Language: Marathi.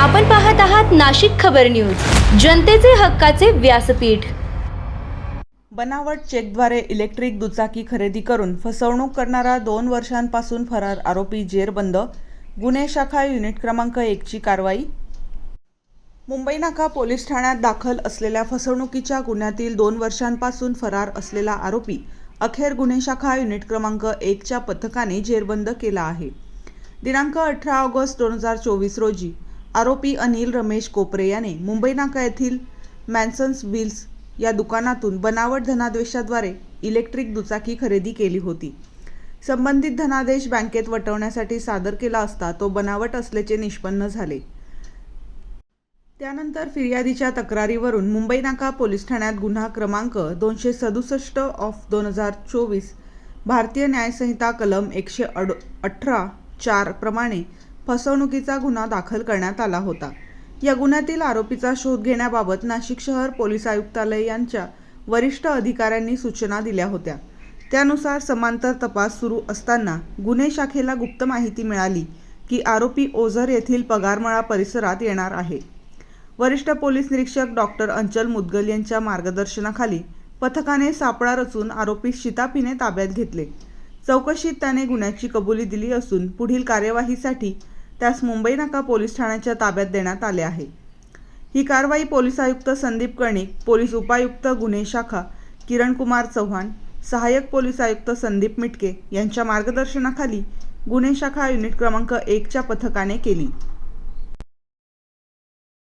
आपण पाहत आहात नाशिक खबर न्यूज, जनतेचे हक्काचे व्यासपीठ। बनावट चेकद्वारे इलेक्ट्रिक दुचाकी खरेदी करून फसवणूक करणारा 2 वर्षांपासून फरार आरोपी जेरबंद। गुन्हे शाखा युनिट क्रमांक 1 ची कारवाई। मुंबई नाका पोलीस ठाण्यात दाखल असलेल्या फसवणुकीच्या गुन्ह्यातील 2 वर्षांपासून फरार असलेला आरोपी अखेर गुन्हे शाखा युनिट क्रमांक 1 च्या पथकाने जेरबंद केला आहे। दिनांक 18 ऑगस्ट 2024 रोजी आरोपी अनिल रमेश कोपरे याने मुंबई नाका येथील मॅन्सन्स व्हील्स या दुकानातून बनावट धनादेशाद्वारे इलेक्ट्रिक दुचाकी खरेदी केली होती। संबंधित धनादेश बँकेत वटवण्यासाठी सादर केला असता तो बनावट असल्याचे निष्पन्न झाले। त्यानंतर फिर्यादीच्या तक्रारीवरून मुंबई नाका पोलीस ठाण्यात गुन्हा क्रमांक 267 ऑफ 2024 भारतीय न्याय संहिता कलम 118(4) प्रमाणे फसवणुकीचा गुन्हा दाखल करण्यात आला होता। या गुन्ह्यातील आरोपीचा शोध घेण्याबाबत नाशिक शहर पोलीस आयुक्तालय यांच्या वरिष्ठ अधिकाऱ्यांनी सूचना दिल्या होत्या। त्यानुसार समांतर तपास सुरू असताना गुन्हे शाखेला गुप्त माहिती मिळाली की आरोपी ओझर येथील पगारमळा परिसरात येणार आहे। वरिष्ठ पोलीस निरीक्षक डॉक्टर अंचल मुदगल यांच्या मार्गदर्शनाखाली पथकाने सापळा रचून आरोपी शिताफीने ताब्यात घेतले। चौकशीत त्याने गुन्ह्याची कबुली दिली असून पुढील कार्यवाहीसाठी त्यास मुंबई नाका पोलीस ठाण्याच्या ताब्यात देण्यात आले आहे। ही कारवाई पोलीस आयुक्त संदीप कर्णिक, पोलीस उपायुक्त गुन्हे शाखा किरण कुमार चव्हाण, सहाय्यक पोलीस आयुक्त संदीप मिटके यांच्या मार्गदर्शनाखाली गुन्हे शाखा युनिट क्रमांक 1 च्या पथकाने केली।